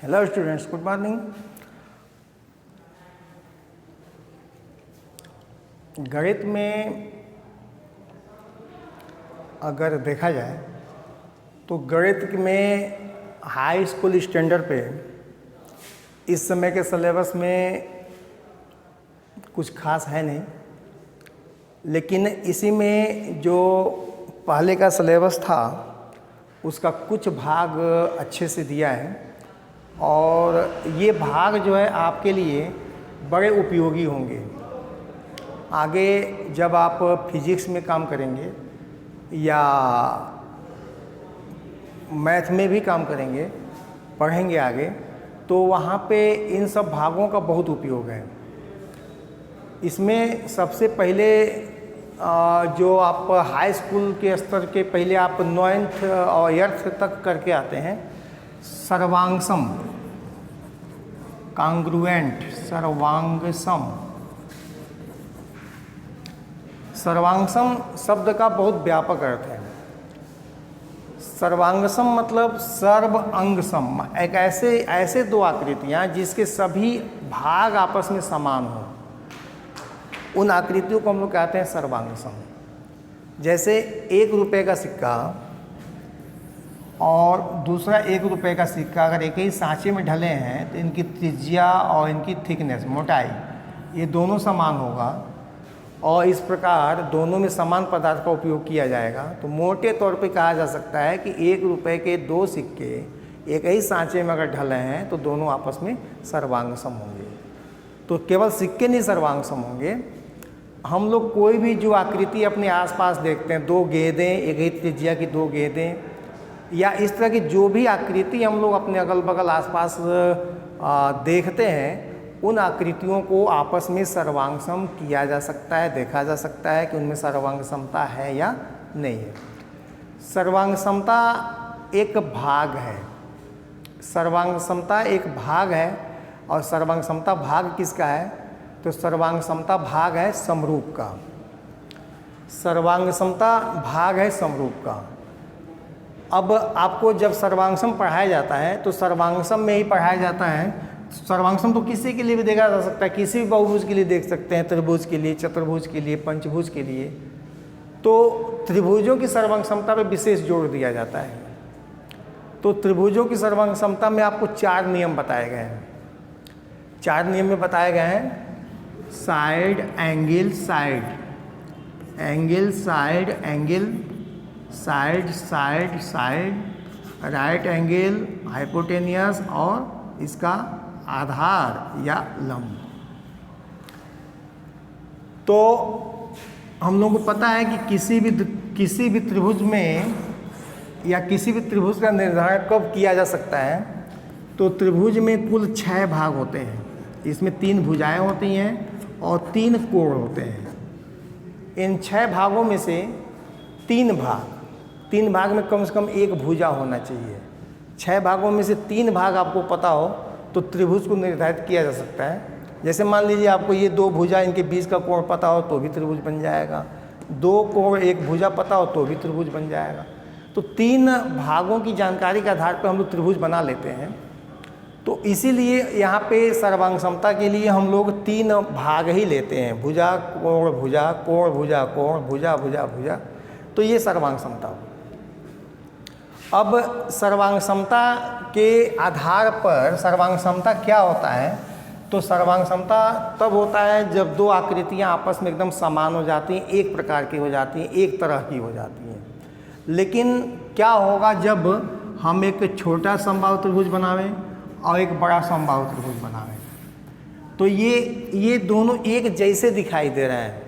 Hello students, good morning. गणित में अगर देखा जाए तो गणित में हाई स्कूल स्टैंडर्ड पे इस समय के सिलेबस में कुछ खास है नहीं, लेकिन इसी में जो पहले का सिलेबस था उसका कुछ भाग अच्छे से दिया है और ये भाग जो है आपके लिए बड़े उपयोगी होंगे। आगे जब आप फिजिक्स में काम करेंगे या मैथ में भी काम करेंगे, पढ़ेंगे आगे, तो वहाँ पे इन सब भागों का बहुत उपयोग है। इसमें सबसे पहले जो आप हाई स्कूल के स्तर के पहले आप 9th और 8th तक करके आते हैं, सर्वांगसम, कांग्रुएंट, सर्वांगसम। सर्वांगसम शब्द का बहुत व्यापक अर्थ है। सर्वांगसम मतलब सर्व अंग सम, एक ऐसे दो आकृतियाँ जिसके सभी भाग आपस में समान हो, उन आकृतियों को हम लोग कहते हैं सर्वांगसम। जैसे 1 रुपये का सिक्का और दूसरा 1 रुपये का सिक्का अगर एक ही सांचे में ढले हैं तो इनकी त्रिज्या और इनकी थिकनेस, मोटाई, ये दोनों समान होगा और इस प्रकार दोनों में समान पदार्थ का उपयोग किया जाएगा। तो मोटे तौर पे कहा जा सकता है कि 1 रुपये के 2 सिक्के एक ही सांचे में अगर ढले हैं तो दोनों आपस में सर्वांगसम होंगे। तो केवल सिक्के नहीं सर्वांगसम होंगे, हम लोग कोई भी जो आकृति अपने आसपास देखते हैं, 2 गेंदें, एक ही त्रिज्या की 2 गेंदें, या इस तरह की जो भी आकृति हम लोग अपने अगल बगल आसपास देखते हैं, उन आकृतियों को आपस में सर्वांगसम किया जा सकता है, देखा जा सकता है कि उनमें सर्वांगसमता है या नहीं है। सर्वांगसमता एक भाग है, सर्वांगसमता एक भाग है। और सर्वांगसमता भाग किसका है? तो सर्वांगसमता भाग है समरूप का। सर्वांगसमता भाग है समरूप का। अब आपको जब सर्वांगसम पढ़ाया जाता है तो सर्वांगसम में ही पढ़ाया जाता है। सर्वांगसम तो किसी के लिए भी देखा जा सकता है, किसी भी बहुभुज के लिए देख सकते हैं, त्रिभुज के लिए, चतुर्भुज के लिए, पंचभुज के लिए। तो त्रिभुजों की सर्वांगसमता पे विशेष जोर दिया जाता है। तो त्रिभुजों की सर्वांगसमता में आपको 4 नियम बताए गए हैं। 4 नियम में बताए गए हैं: side, angle, side, angle, side, angle, side, side, side, right angle, hypotenuse और इसका आधार या लंब। तो हम लोगों को पता है कि किसी भी त्रिभुज में या किसी भी त्रिभुज का निर्धारण कब किया जा सकता है। तो त्रिभुज में कुल 6 भाग होते हैं। इसमें 3 भुजाएं होती हैं और 3 कोण होते हैं। इन 6 भागों में से 3 भाग में कम से कम 1 भुजा होना चाहिए। 6 भागों में से 3 भाग आपको पता हो तो त्रिभुज को निर्धारित किया जा सकता है। जैसे मान लीजिए आपको ये 2 भुजा, इनके बीच का कोण पता हो तो भी त्रिभुज बन जाएगा। 2 कोण 1 भुजा पता हो तो भी त्रिभुज बन जाएगा। तो 3 भागों की जानकारी के आधार पर हम लोग त्रिभुज बना लेते हैं। तो इसीलिए यहाँ पे सर्वांगसमता के लिए हम लोग 3 भाग ही लेते हैं: भुजा, कोण, भुजा, कोण, भुजा, कोण, भुजा, भुजा, भुजा। तो ये सर्वांगसमता हो। अब सर्वांगसमता के आधार पर सर्वांगसमता क्या होता है? तो सर्वांगसमता तब होता है जब 2 आकृतियाँ आपस में एकदम समान हो जाती हैं, एक प्रकार की हो जाती हैं, एक तरह की हो जाती हैं। लेकिन क्या होगा जब हम एक छोटा समबाहु त्रिभुज बनावें और एक बड़ा समबाहु त्रिभुज बनावें? तो ये दोनों एक जैसे दिखाई दे रहे हैं,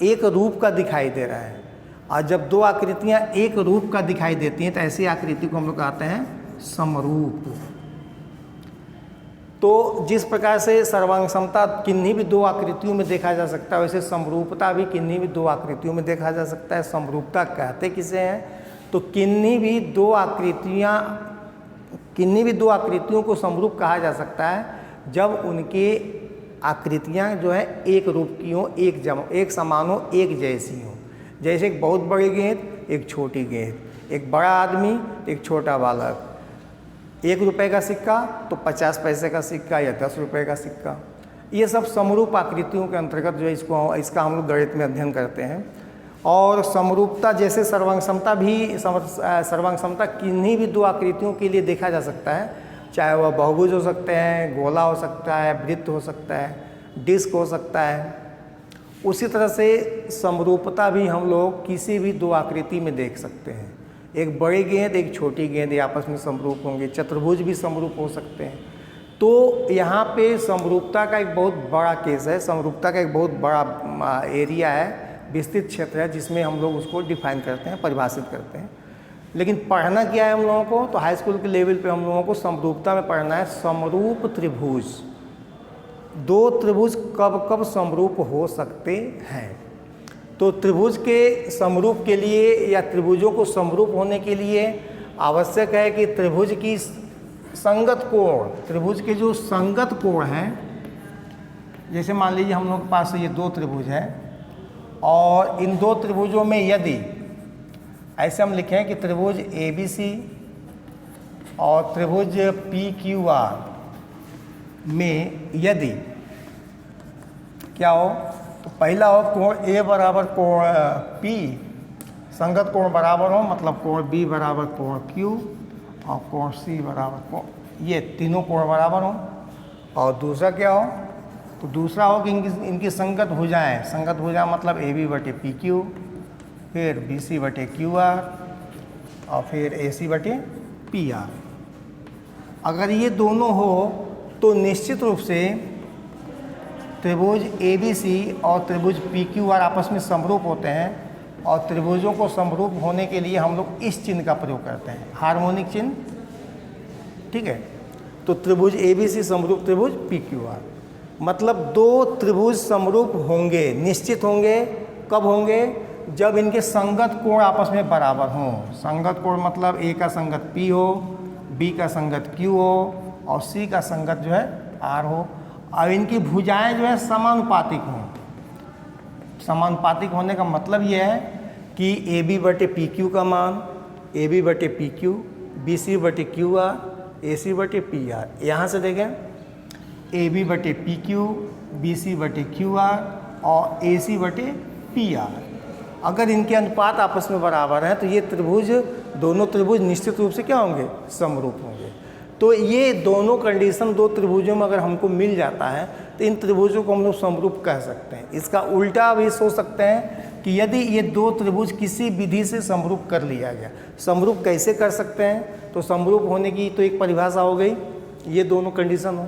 एक रूप का दिखाई दे रहा है। और जब 2 आकृतियाँ एक रूप का दिखाई देती हैं तो ऐसी आकृति को हम लोग कहते हैं समरूप। तो जिस प्रकार से सर्वांगसमता किन्हीं भी 2 आकृतियों में देखा जा सकता है, वैसे समरूपता भी किन्हीं भी 2 आकृतियों में देखा जा सकता है। समरूपता कहते किसे हैं? तो किन्हीं भी दो आकृतियों को समरूप कहा जा सकता है जब उनके आकृतियाँ जो है एक रूप की हों, एक समान हो, एक जैसी हों। जैसे एक बहुत बड़ी गेंद, एक छोटी गेंद, एक बड़ा आदमी, एक छोटा बालक, 1 रुपये का सिक्का तो 50 पैसे का सिक्का या 10 रुपये का सिक्का, ये सब समरूप आकृतियों के अंतर्गत जो है इसका हम लोग गणित में अध्ययन करते हैं। और समरूपता जैसे सर्वांग समता भी सर्वांग समता किन्हीं भी 2 आकृतियों के लिए देखा जा सकता है, चाहे वह बहुभुज हो सकते हैं, गोला हो सकता है, वृत्त हो सकता है, डिस्क हो सकता है। उसी तरह से समरूपता भी हम लोग किसी भी 2 आकृति में देख सकते हैं। एक बड़ी गेंद एक छोटी गेंद ये आपस में समरूप होंगे, चतुर्भुज भी समरूप हो सकते हैं। तो यहाँ पे समरूपता का एक बहुत बड़ा केस है, समरूपता का एक बहुत बड़ा एरिया है, विस्तृत क्षेत्र है, जिसमें हम लोग उसको डिफाइन करते हैं, परिभाषित करते हैं। लेकिन पढ़ना क्या है हम लोगों को, तो हाई स्कूल के लेवल पे हम लोगों को समरूपता में पढ़ना है समरूप त्रिभुज। 2 त्रिभुज कब कब समरूप हो सकते हैं। तो त्रिभुज के समरूप के लिए या त्रिभुजों को समरूप होने के लिए आवश्यक है कि त्रिभुज की संगत कोण, त्रिभुज के जो संगत कोण हैं, जैसे मान लीजिए हम लोग के पास ये 2 त्रिभुज हैं और इन 2 त्रिभुजों में यदि ऐसे हम लिखें कि त्रिभुज ABC और त्रिभुज PQR में यदि क्या हो, तो पहला हो कोण A बराबर कोण P, संगत कोण बराबर हो, मतलब कोण B बराबर कोण Q और कोण C बराबर कोण, ये तीनों कोण बराबर हो। और दूसरा क्या हो, तो दूसरा हो कि इनकी संगत भुजाएं, संगत भुजा मतलब AB बटे PQ, फिर BC बटे QR और फिर AC बटे PR। अगर ये दोनों हो तो निश्चित रूप से त्रिभुज ABC और त्रिभुज PQR आपस में समरूप होते हैं। और त्रिभुजों को समरूप होने के लिए हम लोग इस चिन्ह का प्रयोग करते हैं, हार्मोनिक चिन्ह, ठीक है। तो त्रिभुज ABC समरूप त्रिभुज PQR, मतलब 2 त्रिभुज समरूप होंगे, निश्चित होंगे। कब होंगे, जब इनके संगत कोण आपस में बराबर हों। संगत कोण मतलब A का संगत P हो, B का संगत Q हो और C का संगत जो है R हो। अब इनकी भुजाएं जो है समानुपातिक हों। समानुपातिक होने का मतलब यह है कि AB बटे PQ का मान AB बटे PQ, BC बटे QR, AC बटे PR। यहाँ से देखें AB बटे PQ, BC बटे QR और AC बटे PR। अगर इनके अनुपात आपस में बराबर हैं तो ये त्रिभुज, दोनों त्रिभुज निश्चित रूप से क्या होंगे, समरूप होंगे। तो ये दोनों कंडीशन 2 त्रिभुजों में अगर हमको मिल जाता है तो इन त्रिभुजों को हम लोग समरूप कह सकते हैं। इसका उल्टा भी सोच सकते हैं कि यदि ये 2 त्रिभुज किसी विधि से समरूप कर लिया गया। समरूप कैसे कर सकते हैं, तो समरूप होने की तो एक परिभाषा हो गई, ये दोनों कंडीशन हो,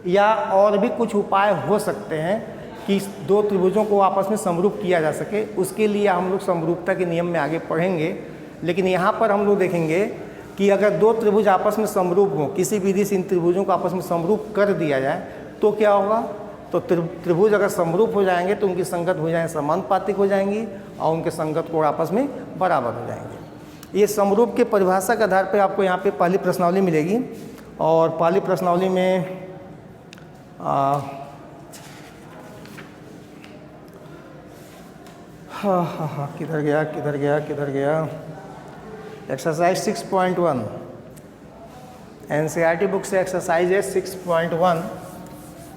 या और भी कुछ उपाय हो सकते हैं कि 2 त्रिभुजों को आपस में समरूप किया जा सके। उसके लिए हम लोग समरूपता के नियम में आगे पढ़ेंगे। लेकिन यहाँ पर हम लोग देखेंगे कि अगर 2 त्रिभुज आपस में समरूप हों, किसी विधि से इन त्रिभुजों को आपस में समरूप कर दिया जाए तो क्या होगा, तो त्रिभुज अगर समरूप हो जाएंगे तो उनकी संगत भुजाएं समानुपातिक हो जाएंगी और उनके संगत कोण आपस में बराबर हो जाएंगे। ये समरूप के परिभाषा के आधार पर आपको यहाँ पे पहली प्रश्नावली मिलेगी। और पहली प्रश्नावली में किधर गया एक्सरसाइज 6.1 NCERT बुक से एक्सरसाइज है 6.1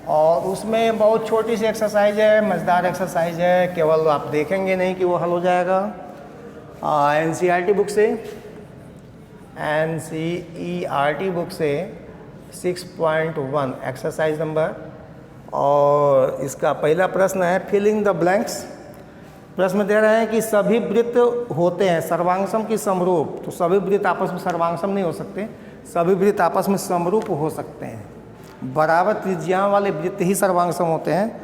और उसमें बहुत छोटी सी एक्सरसाइज है, मज़ेदार एक्सरसाइज है, केवल आप देखेंगे नहीं कि वो हल हो जाएगा। NCERT बुक से 6.1 एक्सरसाइज नंबर, और इसका पहला प्रश्न है फिलिंग द ब्लैंक्स। प्रश्न दे रहे हैं कि सभी वृत्त होते हैं सर्वांगसम की समरूप। तो सभी वृत्त आपस में सर्वांगसम नहीं हो सकते, सभी वृत्त आपस में समरूप हो सकते हैं। बराबर त्रिज्या वाले वृत्त ही सर्वांगसम होते हैं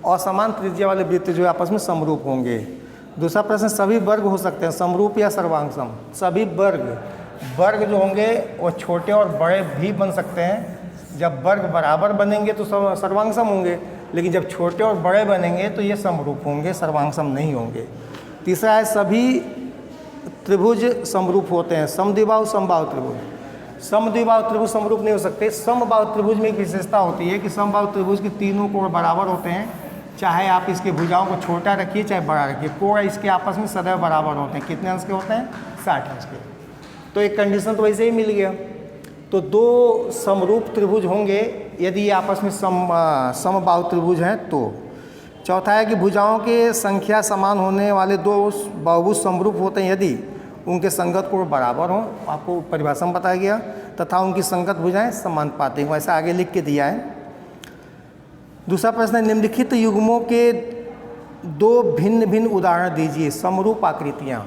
और समान त्रिज्या वाले वृत्त जो आपस में समरूप होंगे। दूसरा प्रश्न, सभी वर्ग हो सकते हैं समरूप या सर्वांगसम। सभी वर्ग जो होंगे वो छोटे और बड़े भी बन सकते हैं। जब वर्ग बराबर बनेंगे तो सर्वांगसम होंगे, लेकिन जब छोटे और बड़े बनेंगे तो ये समरूप होंगे, सर्वांगसम नहीं होंगे। तीसरा है सभी त्रिभुज समरूप होते हैं, समद्विबाहु समबाहु त्रिभुज। समद्विबाहु त्रिभुज समरूप नहीं हो सकते। समबाहु त्रिभुज में एक विशेषता होती है कि समबाहु त्रिभुज के तीनों कोण बराबर होते हैं, चाहे आप इसके भुजाओं को छोटा रखिए चाहे बड़ा रखिए, कोण इसके आपस में सदैव बराबर होते हैं। कितने अंश के होते हैं, 60 अंश के। तो एक कंडीशन तो वैसे ही मिल गया। तो दो समरूप त्रिभुज होंगे यदि ये आपस में समबाहु त्रिभुज हैं तो। चौथा है कि भुजाओं के संख्या समान होने वाले दो बहुभुज समरूप होते हैं यदि उनके संगत कोण बराबर हों, आपको परिभाषा में बताया गया, तथा उनकी संगत भुजाएं समानुपातिक हों, ऐसा आगे लिख के दिया है। दूसरा प्रश्न है निम्नलिखित युग्मों के दो भिन्न भिन्न उदाहरण दीजिए। समरूप आकृतियाँ,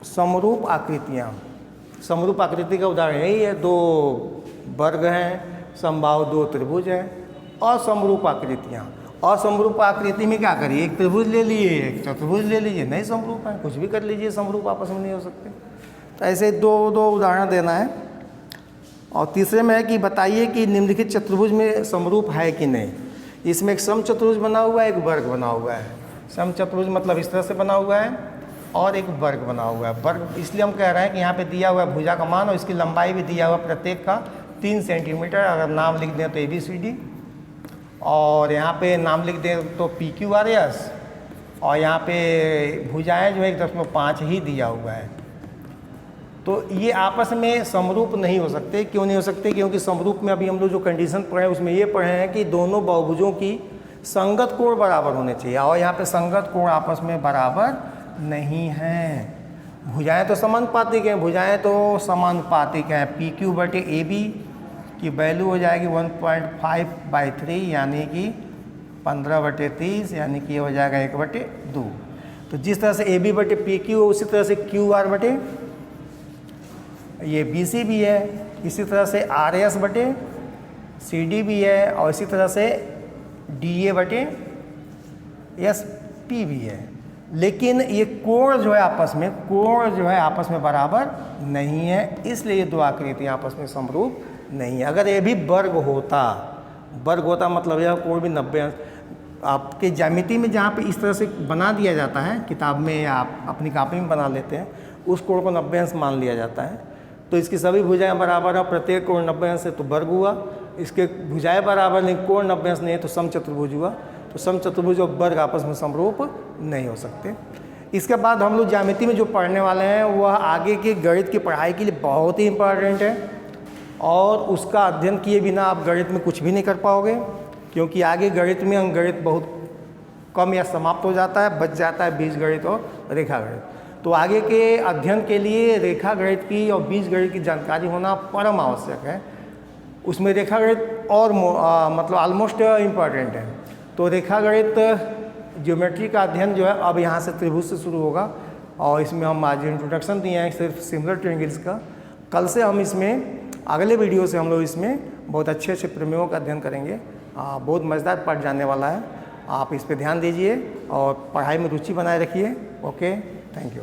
समरूप आकृतियाँ, समरूप आकृति का उदाहरण यही है, दो वर्ग हैं, समबाहु दो त्रिभुज हैं। असमरूप आकृतियाँ, असमरूप आकृति में क्या करिए, एक त्रिभुज ले लीजिए, एक चतुर्भुज ले लीजिए, नहीं समरूप है, कुछ भी कर लीजिए, समरूप आपस में नहीं हो सकते। तो ऐसे दो उदाहरण देना है। और तीसरे में है कि बताइए कि निम्नलिखित चतुर्भुज में समरूप है कि नहीं। इसमें एक समचतुर्भुज बना हुआ है, एक वर्ग बना हुआ है। समचतुर्भुज मतलब इस तरह से बना हुआ है और एक वर्ग बना हुआ है। वर्ग इसलिए हम कह रहे हैं कि यहाँ पे दिया हुआ है भुजा का मान और इसकी लंबाई भी दिया हुआ प्रत्येक का 3 सेंटीमीटर। अगर नाम लिख दें तो ABCD, और यहाँ पे नाम लिख दें तो PQRS, और यहाँ पे भुजाएं जो है 1.5 ही दिया हुआ है। तो ये आपस में समरूप नहीं हो सकते। क्यों नहीं हो सकते? क्योंकि समरूप में अभी हम लोग जो कंडीशन पढ़े उसमें ये पढ़े हैं कि दोनों बहुभुजों की संगत कोण बराबर होने चाहिए, और यहाँ पे संगत कोण आपस में बराबर नहीं हैं। भुजाएं तो समानुपातिक हैं, भुजाएं तो समानुपातिक हैं। PQ/AB की वैल्यू हो जाएगी 1.5/3 यानी कि 15/30 यानी कि ये हो जाएगा 1/2। तो जिस तरह से AB/PQ उसी तरह से QR/ ये BC भी है, इसी तरह से RS/CD भी है, और इसी तरह से DA/SP भी है। लेकिन ये कोण जो है आपस में, कोण जो है आपस में बराबर नहीं है, इसलिए ये दो आकृतियाँ आपस में समरूप नहीं है। अगर ये भी वर्ग होता, वर्ग होता मतलब यह कोण भी 90 अंश, आपके ज्यामिति में जहाँ पे इस तरह से बना दिया जाता है, किताब में या आप अपनी कॉपी में बना लेते हैं, उस कोण को 90 अंश मान लिया जाता है। तो इसकी सभी भुजाएं बराबर है, प्रत्येक कोण 90 अंश है तो वर्ग हुआ। इसके भुजाएं बराबर नहीं, कोण 90 अंश नहीं है तो समचतुर्भुज हुआ। तो समचतुर्भुज और वर्ग आपस में समरूप नहीं हो सकते। इसके बाद हम लोग ज्यामिति में जो पढ़ने वाले हैं वह आगे के गणित की पढ़ाई के लिए बहुत ही इम्पॉर्टेंट है, और उसका अध्ययन किए बिना आप गणित में कुछ भी नहीं कर पाओगे, क्योंकि आगे गणित में अंकगणित बहुत कम या समाप्त हो जाता है, बच जाता है बीजगणित और रेखागणित। तो आगे के अध्ययन के लिए रेखागणित की और बीजगणित की जानकारी होना परम आवश्यक है। उसमें रेखागणित और मतलब ऑलमोस्ट इम्पॉर्टेंट है। तो रेखागणित ज्योमेट्री का अध्ययन जो है अब यहाँ से त्रिभुज से शुरू होगा, और इसमें हम आज इंट्रोडक्शन दिए हैं सिर्फ सिमिलर ट्रायंगल्स का। कल से हम इसमें अगले वीडियो से हम लोग इसमें बहुत अच्छे अच्छे प्रमेयों का अध्ययन करेंगे। बहुत मज़ेदार पाठ जाने वाला है, आप इस पर ध्यान दीजिए और पढ़ाई में रुचि बनाए रखिए। Okay, thank you.